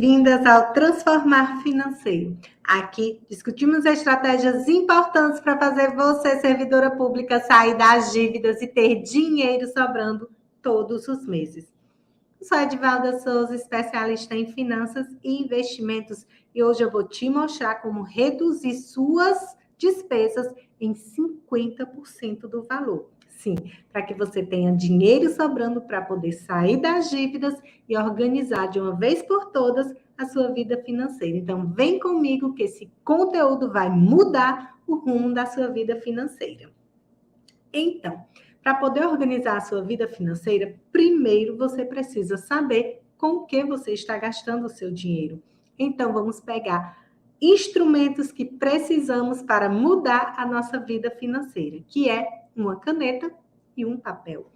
Bem-vindas ao Transformar Financeiro. Aqui discutimos estratégias importantes para fazer você, servidora pública, sair das dívidas e ter dinheiro sobrando todos os meses. Eu sou a Edivalda Souza, especialista em finanças e investimentos, e hoje eu vou te mostrar como reduzir suas despesas em 50% do valor. Sim, para que você tenha dinheiro sobrando para poder sair das dívidas e organizar de uma vez por todas a sua vida financeira. Então, vem comigo que esse conteúdo vai mudar o rumo da sua vida financeira. Então, para poder organizar a sua vida financeira, primeiro você precisa saber com o que você está gastando o seu dinheiro. Então, vamos pegar instrumentos que precisamos para mudar a nossa vida financeira, que é uma caneta e um papel.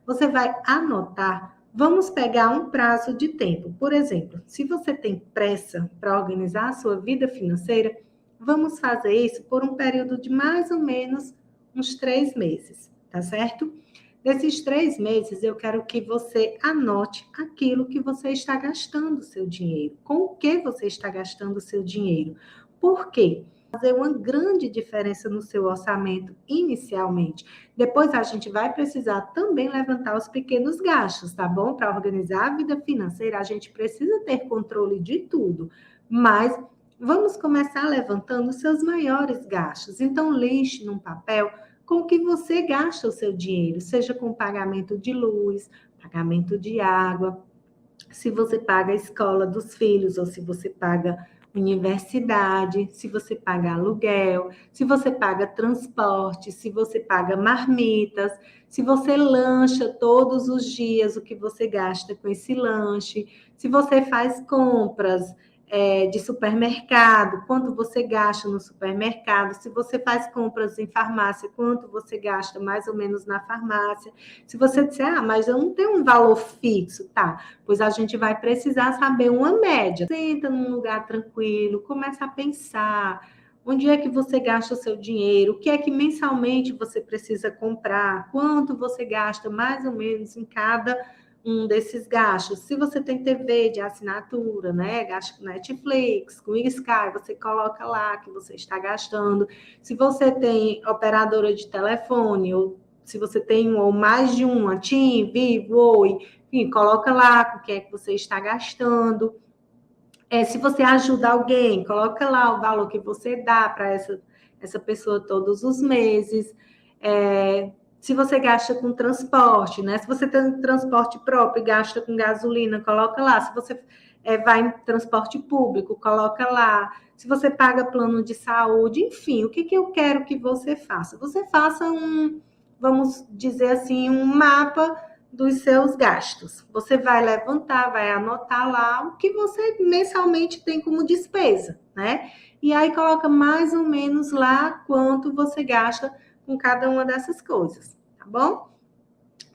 Você vai anotar, vamos pegar um prazo de tempo. Por exemplo, se você tem pressa para organizar a sua vida financeira, vamos fazer isso por um período de mais ou menos uns 3 meses, tá certo? Nesses 3 meses, eu quero que você anote aquilo que você está gastando o seu dinheiro. Com o que você está gastando o seu dinheiro? Por quê? Fazer uma grande diferença no seu orçamento inicialmente. Depois a gente vai precisar também levantar os pequenos gastos, tá bom? Para organizar a vida financeira, a gente precisa ter controle de tudo, mas vamos começar levantando os seus maiores gastos. Então, lixe num papel com o que você gasta o seu dinheiro, seja com pagamento de luz, pagamento de água, se você paga a escola dos filhos, ou se você paga universidade, se você paga aluguel, se você paga transporte, se você paga marmitas, se você lancha todos os dias, o que você gasta com esse lanche, se você faz compras de supermercado, quanto você gasta no supermercado, se você faz compras em farmácia, quanto você gasta mais ou menos na farmácia. Se você disser, mas eu não tenho um valor fixo, tá? Pois a gente vai precisar saber uma média. Senta num lugar tranquilo, começa a pensar onde é que você gasta o seu dinheiro, o que é que mensalmente você precisa comprar, quanto você gasta mais ou menos em cada um desses gastos. Se você tem TV de assinatura, né, gasta com Netflix, com Sky, você coloca lá que você está gastando. Se você tem operadora de telefone, ou se você tem um ou mais de uma, TIM, Vivo, Oi, enfim, coloca lá com o que é que você está gastando. Se você ajuda alguém, coloca lá o valor que você dá para essa pessoa todos os meses. Se você gasta com transporte, né? Se você tem transporte próprio e gasta com gasolina, coloca lá. Se você vai em transporte público, coloca lá. Se você paga plano de saúde, enfim, o que eu quero que você faça? Você faça vamos dizer assim, um mapa dos seus gastos. Você vai levantar, vai anotar lá o que você mensalmente tem como despesa, né? E aí coloca mais ou menos lá quanto você gasta com cada uma dessas coisas, tá bom?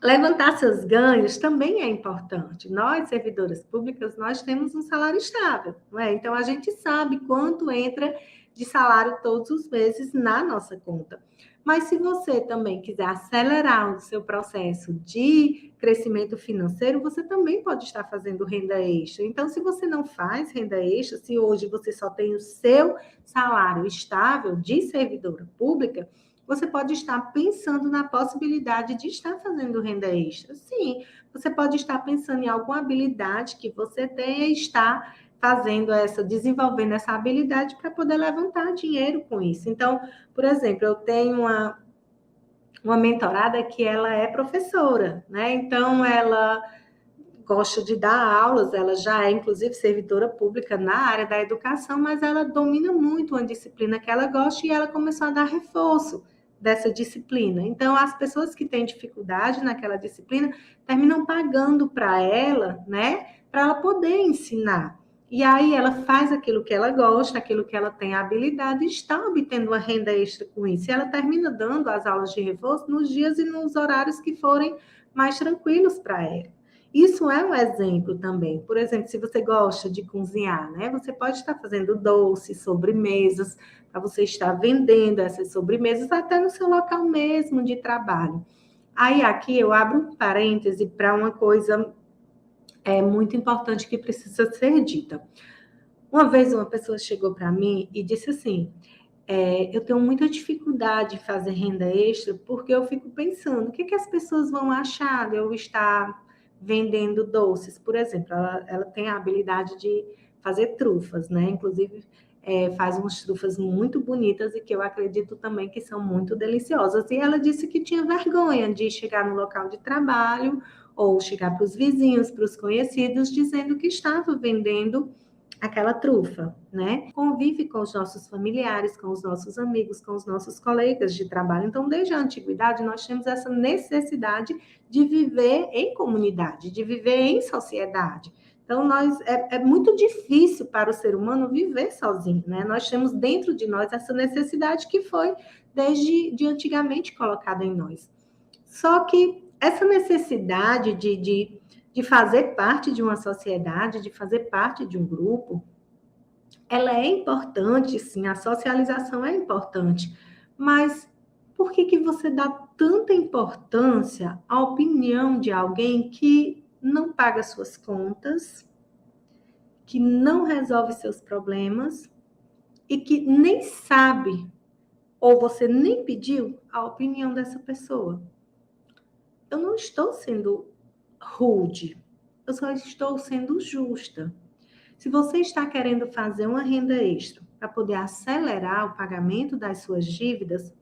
Levantar seus ganhos também é importante. Nós, servidoras públicas, nós temos um salário estável, não é? Então, a gente sabe quanto entra de salário todos os meses na nossa conta. Mas se você também quiser acelerar o seu processo de crescimento financeiro, você também pode estar fazendo renda extra. Então, se você não faz renda extra, se hoje você só tem o seu salário estável de servidora pública, você pode estar pensando na possibilidade de estar fazendo renda extra. Sim, você pode estar pensando em alguma habilidade que você tenha e estar desenvolvendo essa habilidade para poder levantar dinheiro com isso. Então, por exemplo, eu tenho uma mentorada que ela é professora, né? Então, ela gosta de dar aulas, ela já é, inclusive, servidora pública na área da educação, mas ela domina muito uma disciplina que ela gosta e ela começou a dar reforço dessa disciplina. Então, as pessoas que têm dificuldade naquela disciplina terminam pagando para ela, né, para ela poder ensinar. E aí ela faz aquilo que ela gosta, aquilo que ela tem habilidade e está obtendo uma renda extra com isso. E ela termina dando as aulas de reforço nos dias e nos horários que forem mais tranquilos para ela. Isso é um exemplo também. Por exemplo, se você gosta de cozinhar, né? Você pode estar fazendo doces, sobremesas, para você estar vendendo essas sobremesas até no seu local mesmo de trabalho. Aí aqui eu abro um parêntese para uma coisa é muito importante que precisa ser dita. Uma vez uma pessoa chegou para mim e disse assim, eu tenho muita dificuldade de fazer renda extra porque eu fico pensando, o que, que as pessoas vão achar de eu estar vendendo doces, por exemplo. Ela tem a habilidade de fazer trufas, né? Inclusive, faz umas trufas muito bonitas e que eu acredito também que são muito deliciosas. E ela disse que tinha vergonha de chegar no local de trabalho ou chegar para os vizinhos, para os conhecidos, dizendo que estava vendendo aquela trufa, né? Convive com os nossos familiares, com os nossos amigos, com os nossos colegas de trabalho. Então, desde a antiguidade, nós temos essa necessidade de viver em comunidade, de viver em sociedade. Então, é muito difícil para o ser humano viver sozinho, né? Nós temos dentro de nós essa necessidade que foi desde antigamente colocada em nós. Só que essa necessidade de fazer parte de uma sociedade, de fazer parte de um grupo, ela é importante, sim, a socialização é importante, mas por que você dá tanta importância à opinião de alguém que não paga suas contas, que não resolve seus problemas e que nem sabe, ou você nem pediu a opinião dessa pessoa? Eu não estou sendo rude, eu só estou sendo justa. Se você está querendo fazer uma renda extra para poder acelerar o pagamento das suas dívidas,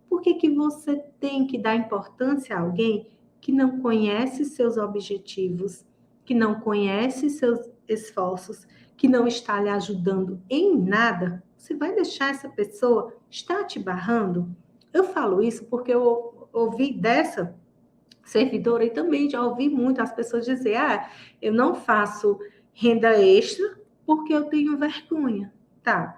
por que você tem que dar importância a alguém que não conhece seus objetivos, que não conhece seus esforços, que não está lhe ajudando em nada? Você vai deixar essa pessoa estar te barrando? Eu falo isso porque eu ouvi dessa servidora e também já ouvi muito as pessoas dizer, eu não faço renda extra porque eu tenho vergonha. Tá,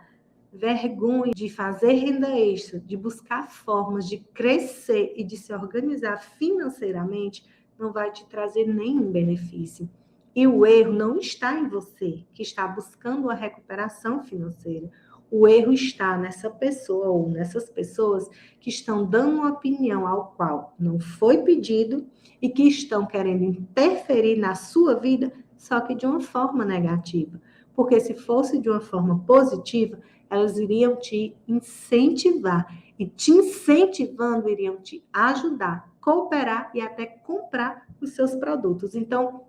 vergonha de fazer renda extra, de buscar formas de crescer e de se organizar financeiramente, não vai te trazer nenhum benefício. E o erro não está em você, que está buscando a recuperação financeira. O erro está nessa pessoa ou nessas pessoas que estão dando uma opinião ao qual não foi pedido e que estão querendo interferir na sua vida, só que de uma forma negativa. Porque se fosse de uma forma positiva, elas iriam te incentivar. E te incentivando, iriam te ajudar, cooperar e até comprar os seus produtos. Então,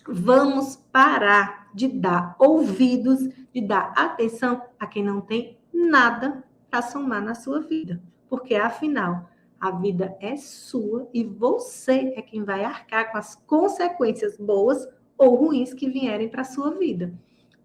vamos parar de dar ouvidos, de dar atenção a quem não tem nada para somar na sua vida. Porque, afinal, a vida é sua e você é quem vai arcar com as consequências boas ou ruins que vierem para a sua vida.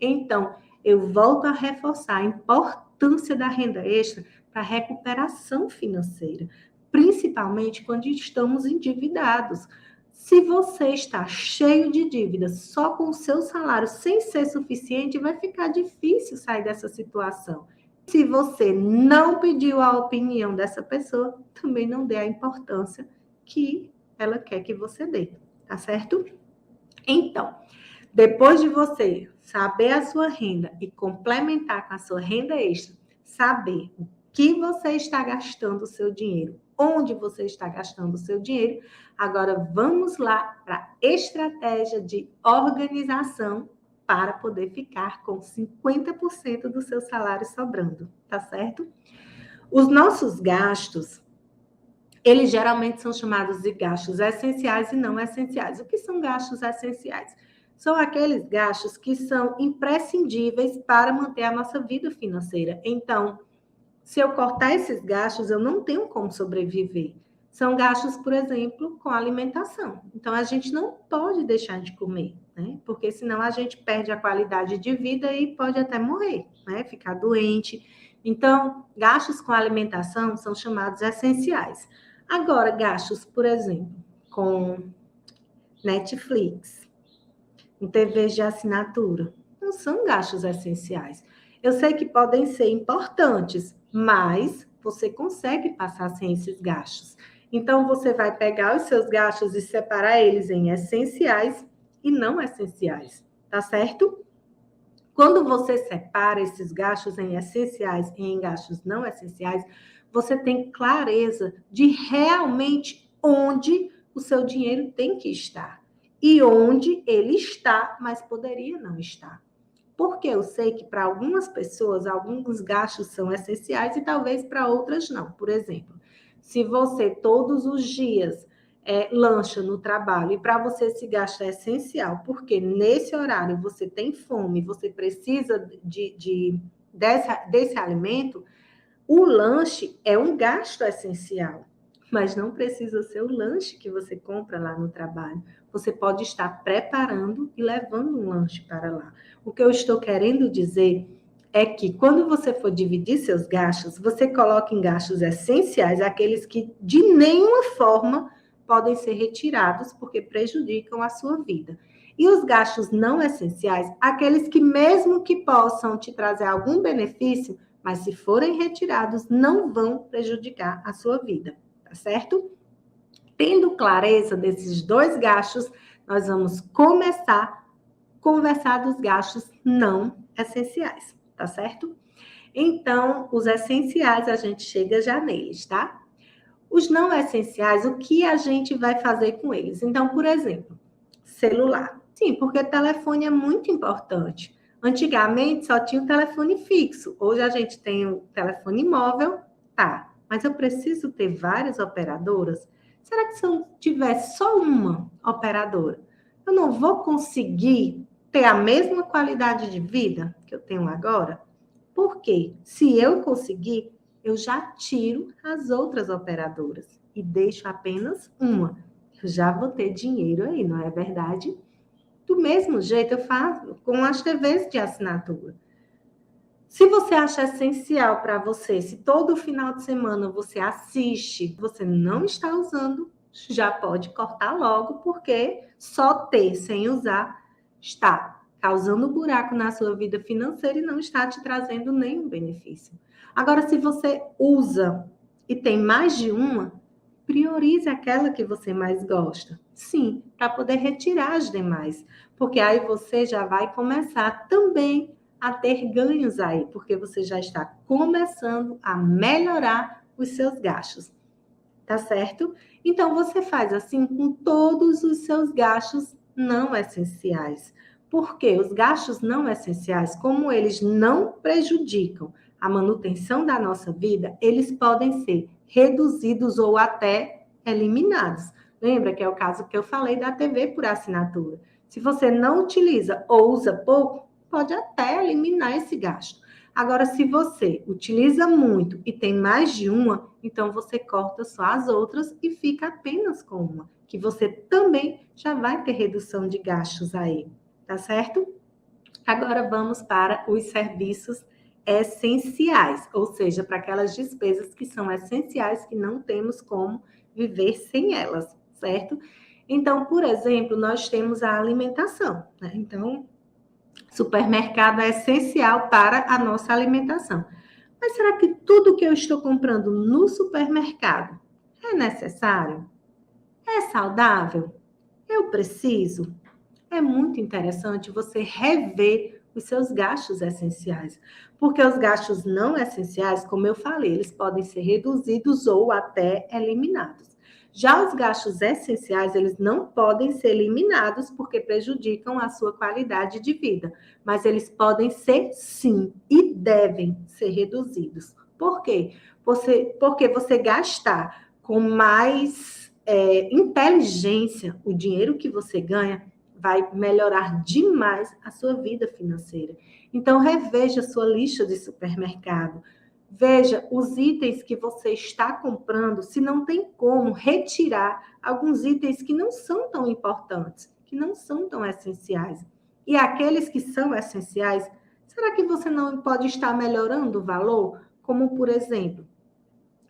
Então, eu volto a reforçar a importância da renda extra para a recuperação financeira, principalmente quando estamos endividados. Se você está cheio de dívidas só com o seu salário sem ser suficiente, vai ficar difícil sair dessa situação. Se você não pediu a opinião dessa pessoa, também não dê a importância que ela quer que você dê, tá certo? Então, depois de você saber a sua renda e complementar com a sua renda extra, saber o que você está gastando o seu dinheiro, onde você está gastando o seu dinheiro, agora vamos lá para a estratégia de organização para poder ficar com 50% do seu salário sobrando, tá certo? Os nossos gastos, eles geralmente são chamados de gastos essenciais e não essenciais. O que são gastos essenciais? São aqueles gastos que são imprescindíveis para manter a nossa vida financeira. Então, se eu cortar esses gastos, eu não tenho como sobreviver. São gastos, por exemplo, com alimentação. Então, a gente não pode deixar de comer, né? Porque senão a gente perde a qualidade de vida e pode até morrer, né? Ficar doente. Então, gastos com alimentação são chamados essenciais. Agora, gastos, por exemplo, com Netflix, com TVs de assinatura, não são gastos essenciais. Eu sei que podem ser importantes, mas você consegue passar sem esses gastos. Então, você vai pegar os seus gastos e separar eles em essenciais e não essenciais, tá certo? Quando você separa esses gastos em essenciais e em gastos não essenciais, você tem clareza de realmente onde o seu dinheiro tem que estar. e onde ele está, mas poderia não estar. Porque eu sei que para algumas pessoas, alguns gastos são essenciais e talvez para outras não. Por exemplo, se você todos os dias lancha no trabalho e para você esse gasto é essencial, porque nesse horário você tem fome, você precisa desse alimento, o lanche é um gasto essencial, mas não precisa ser o lanche que você compra lá no trabalho. Você pode estar preparando e levando um lanche para lá. O que eu estou querendo dizer é que quando você for dividir seus gastos, você coloca em gastos essenciais aqueles que de nenhuma forma podem ser retirados porque prejudicam a sua vida. E os gastos não essenciais, aqueles que mesmo que possam te trazer algum benefício, mas se forem retirados, não vão prejudicar a sua vida, tá certo? Tendo clareza desses dois gastos, nós vamos começar a conversar dos gastos não essenciais, tá certo? Então, os essenciais, a gente chega já neles, tá? Os não essenciais, o que a gente vai fazer com eles? Então, por exemplo, celular. Sim, porque telefone é muito importante. Antigamente só tinha o telefone fixo. Hoje a gente tem o telefone móvel, tá. Mas eu preciso ter várias operadoras? Será que se eu tiver só uma operadora, eu não vou conseguir ter a mesma qualidade de vida que eu tenho agora? Porque se eu conseguir, eu já tiro as outras operadoras e deixo apenas uma. Eu já vou ter dinheiro aí, não é verdade? Do mesmo jeito eu faço com as TVs de assinatura. Se você acha essencial para você, se todo final de semana você assiste, você não está usando, já pode cortar logo, porque só ter sem usar está causando buraco na sua vida financeira e não está te trazendo nenhum benefício. Agora, se você usa e tem mais de uma, priorize aquela que você mais gosta. Sim, para poder retirar as demais, porque aí você já vai começar também a ter ganhos aí, porque você já está começando a melhorar os seus gastos, tá certo? Então, você faz assim com todos os seus gastos não essenciais. Porque os gastos não essenciais, como eles não prejudicam a manutenção da nossa vida, eles podem ser reduzidos ou até eliminados. Lembra que é o caso que eu falei da TV por assinatura. Se você não utiliza ou usa pouco, pode até eliminar esse gasto. Agora, se você utiliza muito e tem mais de uma, então você corta só as outras e fica apenas com uma, que você também já vai ter redução de gastos aí, tá certo? Agora vamos para os serviços essenciais, ou seja, para aquelas despesas que são essenciais, que não temos como viver sem elas, certo? Então, por exemplo, nós temos a alimentação, né? Então, supermercado é essencial para a nossa alimentação. Mas será que tudo que eu estou comprando no supermercado é necessário? É saudável? Eu preciso? É muito interessante você rever os seus gastos essenciais, porque os gastos não essenciais, como eu falei, eles podem ser reduzidos ou até eliminados. Já os gastos essenciais, eles não podem ser eliminados porque prejudicam a sua qualidade de vida, mas eles podem ser sim e devem ser reduzidos. Por quê? Porque você gastar com mais inteligência o dinheiro que você ganha vai melhorar demais a sua vida financeira. Então, reveja sua lista de supermercado. Veja os itens que você está comprando, se não tem como retirar alguns itens que não são tão importantes, que não são tão essenciais. E aqueles que são essenciais, será que você não pode estar melhorando o valor? Como, por exemplo,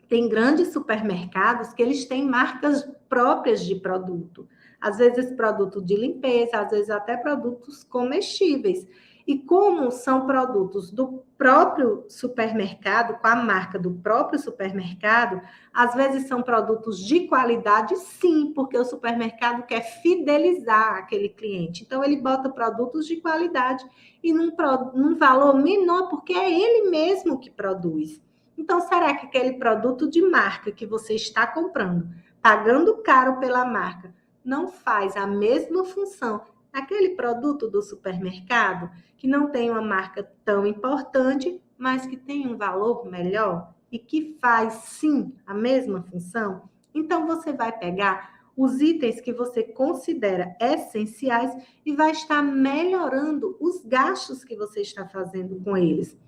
tem grandes supermercados que eles têm marcas próprias de produto. Às vezes produto de limpeza, às vezes até produtos comestíveis. E como são produtos do próprio supermercado, com a marca do próprio supermercado, às vezes são produtos de qualidade, sim, porque o supermercado quer fidelizar aquele cliente. Então, ele bota produtos de qualidade e num valor menor, porque é ele mesmo que produz. Então, será que aquele produto de marca que você está comprando, pagando caro pela marca, não faz a mesma função daquele produto do supermercado, que não tem uma marca tão importante, mas que tem um valor melhor e que faz, sim, a mesma função? Então, você vai pegar os itens que você considera essenciais e vai estar melhorando os gastos que você está fazendo com eles.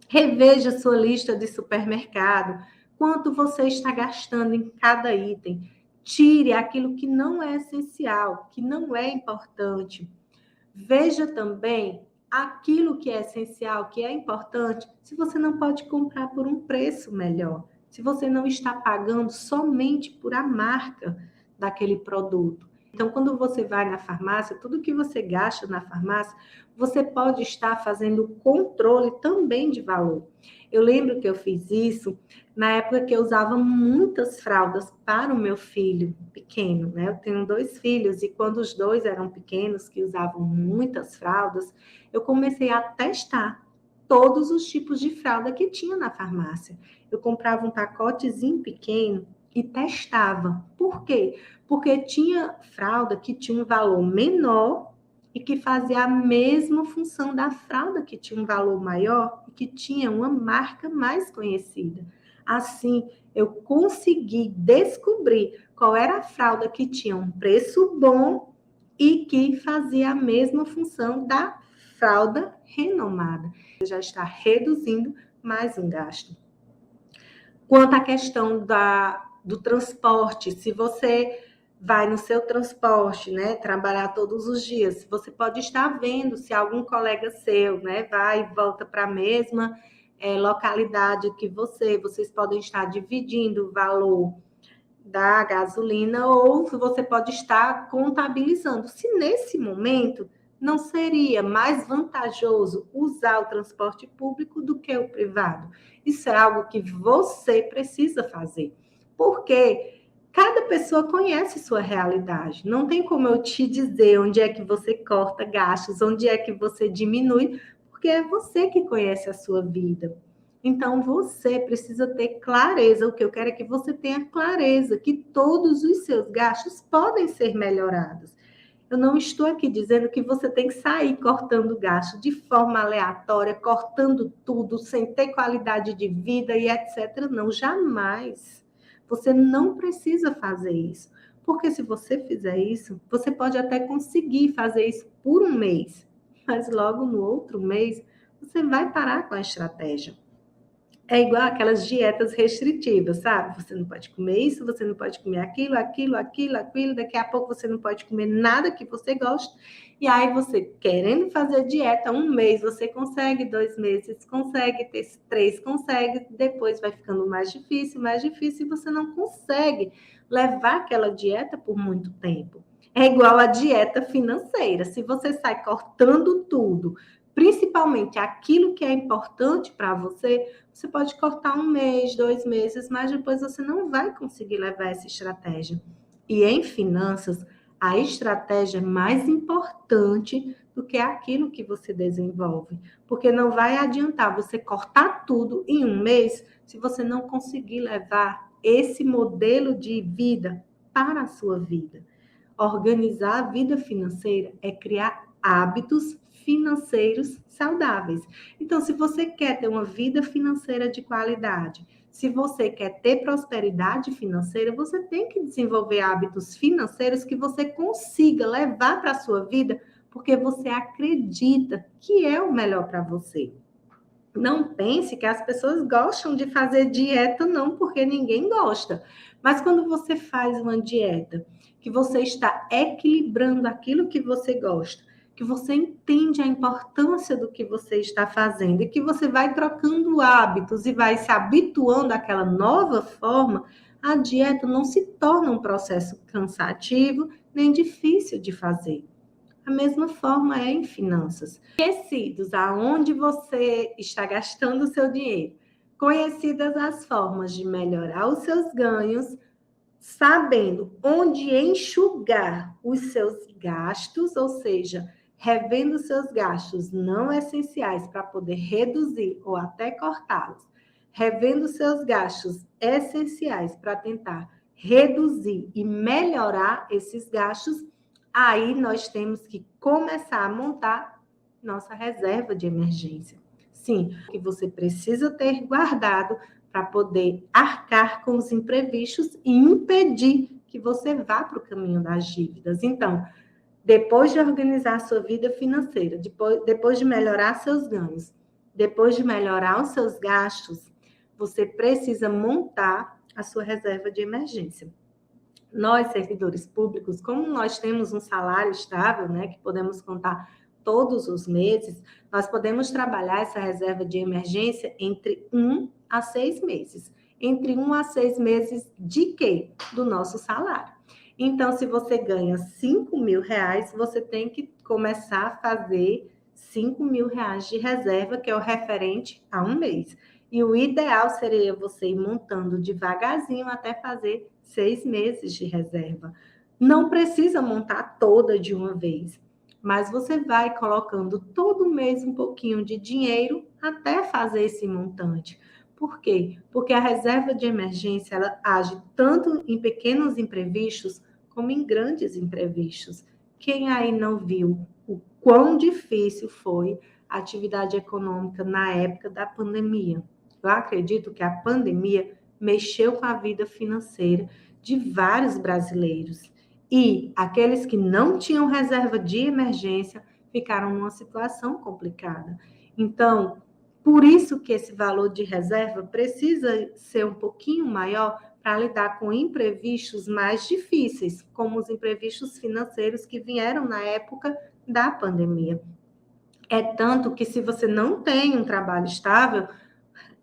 Reveja sua lista de supermercado, quanto você está gastando em cada item. Tire aquilo que não é essencial, que não é importante. Veja também aquilo que é essencial, que é importante, se você não pode comprar por um preço melhor, se você não está pagando somente por a marca daquele produto. Então, quando você vai na farmácia, tudo que você gasta na farmácia, você pode estar fazendo controle também de valor. Eu lembro que eu fiz isso na época que eu usava muitas fraldas para o meu filho pequeno, né? Eu tenho 2 filhos e quando os 2 eram pequenos, que usavam muitas fraldas, eu comecei a testar todos os tipos de fralda que tinha na farmácia. Eu comprava um pacotezinho pequeno e testava. Por quê? Porque tinha fralda que tinha um valor menor e que fazia a mesma função da fralda que tinha um valor maior e que tinha uma marca mais conhecida. Assim, eu consegui descobrir qual era a fralda que tinha um preço bom e que fazia a mesma função da fralda renomada. Já está reduzindo mais um gasto. Quanto à questão do transporte, se você vai no seu transporte, né, trabalhar todos os dias, você pode estar vendo se algum colega seu, né, vai e volta para a mesma localidade que vocês podem estar dividindo o valor da gasolina ou você pode estar contabilizando. Se nesse momento não seria mais vantajoso usar o transporte público do que o privado. Isso é algo que você precisa fazer, porque cada pessoa conhece sua realidade. Não tem como eu te dizer onde é que você corta gastos, onde é que você diminui, porque é você que conhece a sua vida. Então, você precisa ter clareza. O que eu quero é que você tenha clareza que todos os seus gastos podem ser melhorados. Eu não estou aqui dizendo que você tem que sair cortando gasto de forma aleatória, cortando tudo, sem ter qualidade de vida e etc. Não, jamais. Você não precisa fazer isso. Porque se você fizer isso, você pode até conseguir fazer isso por um mês, mas logo no outro mês, você vai parar com a estratégia. É igual aquelas dietas restritivas, sabe? Você não pode comer isso, você não pode comer aquilo, daqui a pouco você não pode comer nada que você gosta. E aí você, querendo fazer dieta, um mês você consegue, 2 meses consegue, 3 consegue, depois vai ficando mais difícil, e você não consegue levar aquela dieta por muito tempo. É igual a dieta financeira. Se você sai cortando tudo, principalmente aquilo que é importante para você, você pode cortar 1 mês, 2 meses, mas depois você não vai conseguir levar essa estratégia. E em finanças, a estratégia é mais importante do que aquilo que você desenvolve. Porque não vai adiantar você cortar tudo em 1 mês se você não conseguir levar esse modelo de vida para a sua vida. Organizar a vida financeira é criar hábitos financeiros saudáveis. Então, se você quer ter uma vida financeira de qualidade, se você quer ter prosperidade financeira, você tem que desenvolver hábitos financeiros que você consiga levar para a sua vida, porque você acredita que é o melhor para você. Não pense que as pessoas gostam de fazer dieta, não, porque ninguém gosta. Mas quando você faz uma dieta, que você está equilibrando aquilo que você gosta, que você entende a importância do que você está fazendo e que você vai trocando hábitos e vai se habituando àquela nova forma, a dieta não se torna um processo cansativo nem difícil de fazer. A mesma forma é em finanças. Conhecidos aonde você está gastando o seu dinheiro, conhecidas as formas de melhorar os seus ganhos, sabendo onde enxugar os seus gastos, ou seja, revendo os seus gastos não essenciais para poder reduzir ou até cortá-los, revendo os seus gastos essenciais para tentar reduzir e melhorar esses gastos, aí nós temos que começar a montar nossa reserva de emergência. Sim, que você precisa ter guardado para poder arcar com os imprevistos e impedir que você vá para o caminho das dívidas. Então, depois de organizar a sua vida financeira, depois de melhorar seus ganhos, depois de melhorar os seus gastos, você precisa montar a sua reserva de emergência. Nós, servidores públicos, como nós temos um salário estável, né, que podemos contar todos os meses, nós podemos trabalhar essa reserva de emergência entre 1 a 6 meses. Entre 1 a 6 meses de quê? Do nosso salário. Então, se você ganha R$ 5.000, você tem que começar a fazer R$ 5.000 de reserva, que é o referente a um mês. E o ideal seria você ir montando devagarzinho até fazer 6 meses de reserva. Não precisa montar toda de uma vez, mas você vai colocando todo mês um pouquinho de dinheiro até fazer esse montante. Por quê? Porque a reserva de emergência ela age tanto em pequenos imprevistos como em grandes imprevistos. Quem aí não viu o quão difícil foi a atividade econômica na época da pandemia? Eu acredito que a pandemia mexeu com a vida financeira de vários brasileiros. E aqueles que não tinham reserva de emergência ficaram numa situação complicada. Então, por isso que esse valor de reserva precisa ser um pouquinho maior para lidar com imprevistos mais difíceis, como os imprevistos financeiros que vieram na época da pandemia. É tanto que se você não tem um trabalho estável,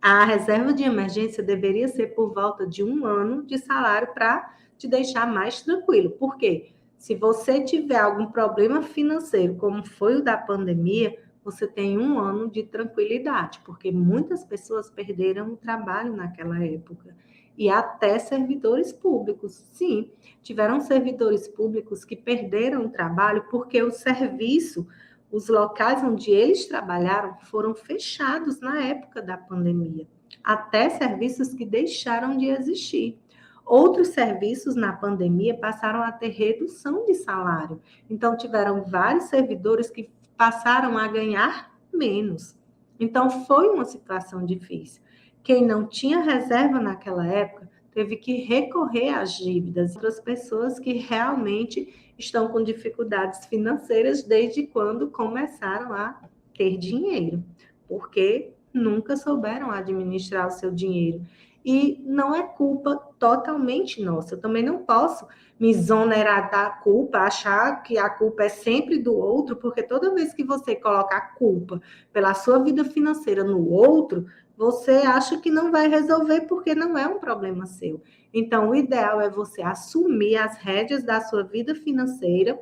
a reserva de emergência deveria ser por volta de 1 ano de salário para te deixar mais tranquilo. Por quê? Se você tiver algum problema financeiro, como foi o da pandemia, você tem 1 ano de tranquilidade, porque muitas pessoas perderam o trabalho naquela época. E até servidores públicos. Sim, tiveram servidores públicos que perderam o trabalho porque o serviço, os locais onde eles trabalharam foram fechados na época da pandemia. Até serviços que deixaram de existir. Outros serviços na pandemia passaram a ter redução de salário. Então, tiveram vários servidores que passaram a ganhar menos. Então, foi uma situação difícil. Quem não tinha reserva naquela época teve que recorrer às dívidas. Outras pessoas que realmente estão com dificuldades financeiras desde quando começaram a ter dinheiro, porque nunca souberam administrar o seu dinheiro. E não é culpa totalmente nossa. Eu também não posso me exonerar da culpa, achar que a culpa é sempre do outro, porque toda vez que você coloca a culpa pela sua vida financeira no outro, você acha que não vai resolver porque não é um problema seu. Então, o ideal é você assumir as rédeas da sua vida financeira,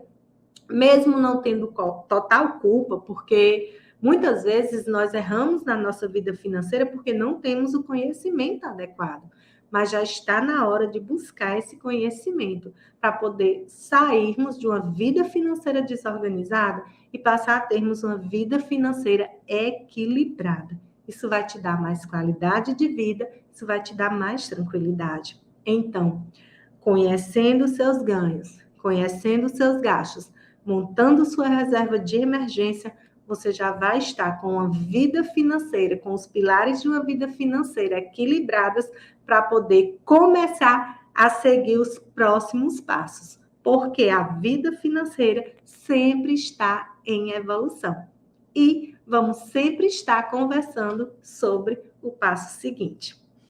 mesmo não tendo total culpa, porque muitas vezes nós erramos na nossa vida financeira porque não temos o conhecimento adequado. Mas já está na hora de buscar esse conhecimento para poder sairmos de uma vida financeira desorganizada e passar a termos uma vida financeira equilibrada. Isso vai te dar mais qualidade de vida, isso vai te dar mais tranquilidade. Então, conhecendo os seus ganhos, conhecendo os seus gastos, montando sua reserva de emergência, você já vai estar com uma vida financeira, com os pilares de uma vida financeira equilibradas para poder começar a seguir os próximos passos. Porque a vida financeira sempre está em evolução. E vamos sempre estar conversando sobre o passo seguinte.